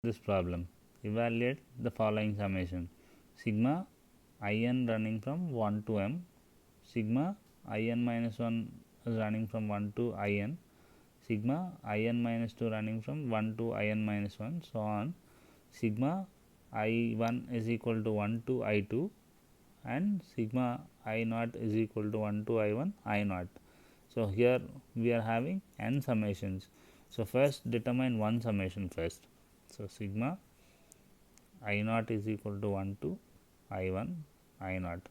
this problem. Evaluate the following summation: sigma in running from 1 to m, sigma in minus 1 is running from 1 to in, sigma in minus 2 running from 1 to in minus 1, so on. Sigma I1 is equal to 1 to I2, and sigma I naught is equal to 1 to I1 I naught. So here we are having n summations. So first determine one summation first. So sigma I naught is equal to 1 to I1 I naught.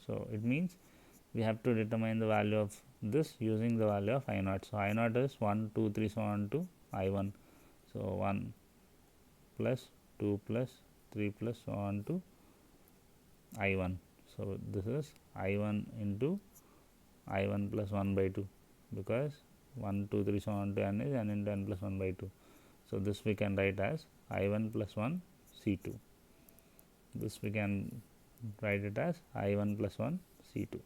So it means we have to determine the value of this using the value of I naught. So I naught is 1, 2, 3, so on to I1. So 1 plus 2 plus 3 plus so on to I1. So this is I1 into I1 plus 1 by 2, because 1, 2, 3 so on to n is n into n plus 1 by 2. So this we can write as I1 plus 1 C2. This we can write it as I1 plus 1 C2.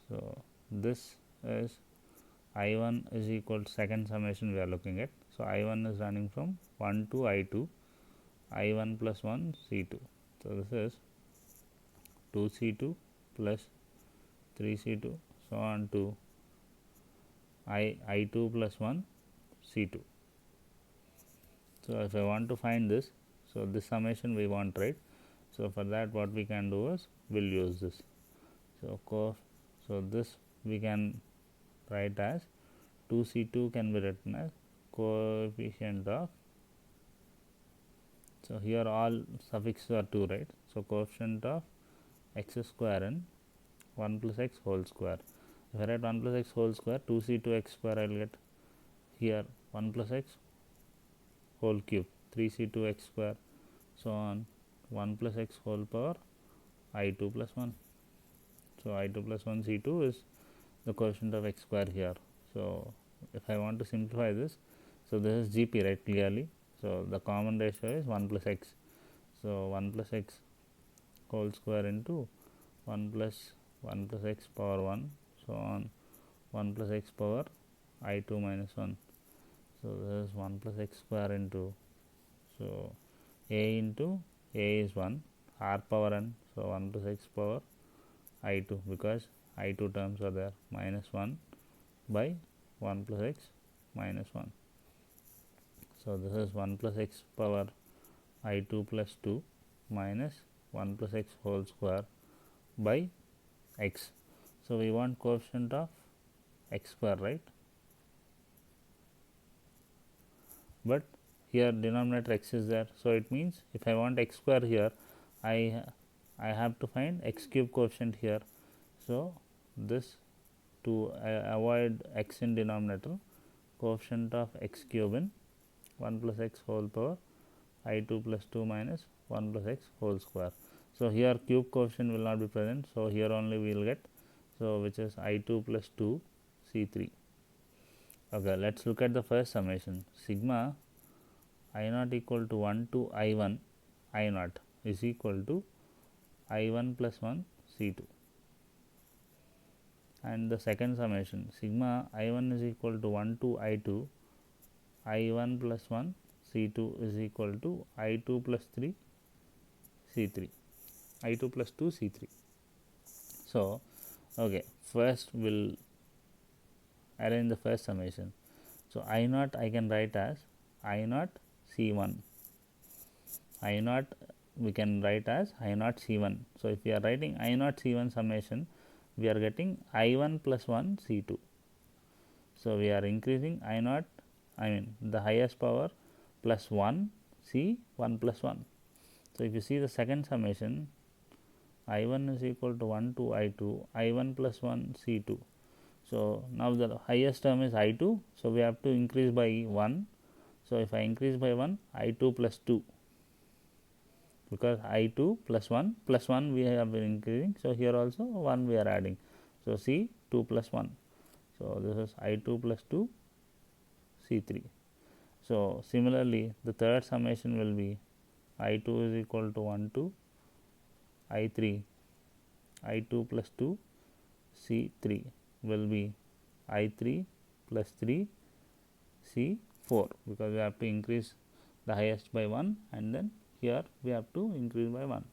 So this is I1 is equal to second summation we are looking at. So I1 is running from 1 to I2, I1 plus 1 C2. So this is 2 C2 plus 3 C2 so on to I2 plus 1 C2. So if I want to find this, so this summation we want, right? So for that what we can do is we'll use this. So this we can write as 2C2 can be written as coefficient of, so here all suffixes are 2, right? So coefficient of x square and 1 plus x whole square. If I write 1 plus x whole square, 2C2 x square I will get here 1 plus x whole cube, 3C2 x square, so on 1 plus x whole power I2 plus 1. So I2 plus 1 C2 is the coefficient of x square here. So if I want to simplify this, so this is GP, right, clearly. So the common ratio is 1 plus x. So 1 plus x whole square into 1 plus x power 1, so on 1 plus x power I2 minus 1. So this is 1 plus x square into, so a into a is 1, r power n, so 1 plus x power I2, because I2 terms are there, minus 1 by 1 plus x minus 1. So this is 1 plus x power I2 plus 2 minus 1 plus x whole square by x. So we want coefficient of x square, right? But here denominator x is there, so it means if I want x square here, I have to find x cube coefficient here. So this, to avoid x in denominator, coefficient of x cube in 1 plus x whole power I2 plus 2 minus 1 plus x whole square. So here cube coefficient will not be present, so here only we will get, so which is I2 plus 2 C3. Okay, let's look at the first summation. Sigma I naught equal to 1 to I1 I naught is equal to I1 plus 1 C2. And the second summation, sigma I1 is equal to 1 to I2 I1 plus 1 C2 is equal to I2 plus 3 C3, I2 plus 2 C3. So okay, first we'll arrange the first summation. So I naught I can write as I naught C1, I naught we can write as I naught C1. So if we are writing I naught C1 summation, we are getting I1 plus 1 C2. So we are increasing I naught, I mean the highest power plus 1 C 1 plus 1. So if you see the second summation, I1 is equal to 1 to I2 I1 plus 1 C2. So now the highest term is I2, so we have to increase by 1. So if I increase by 1, I2 plus 2, because I2 plus 1 we have been increasing, so here also 1 we are adding, so C 2 plus 1. So this is I2 plus 2 C3. So similarly the third summation will be I2 is equal to 1 to I3 I2 plus 2 C3 will be I3 plus 3 C4, because we have to increase the highest by 1, and then here we have to increase by 1.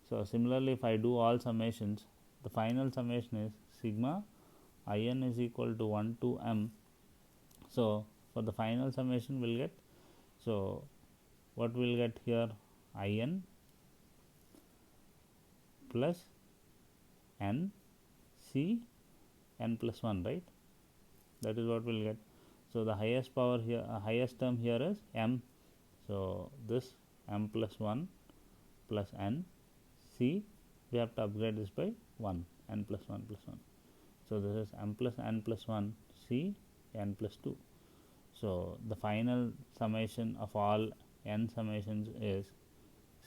So similarly, if I do all summations, the final summation is sigma in is equal to 1 to m. So for the final summation we'll get, so what we'll get here, in plus n c n plus 1, right? That is what we'll get. So the highest power here, highest term here is m. So this m plus 1 plus n, c we have to upgrade this by 1, n plus 1 plus 1. So this is m plus n plus 1 c n plus 2. So the final summation of all n summations is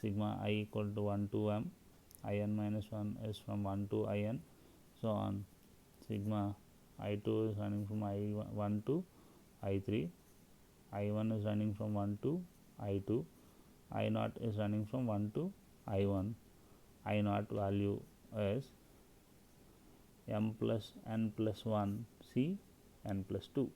sigma I equal to 1 to m, in minus 1 is from 1 to in, so on. Sigma I2 is running from I1 to I3, I1 is running from 1 to I2, I0 is running from 1 to I1. I0 value is m plus n plus 1 c n plus 2.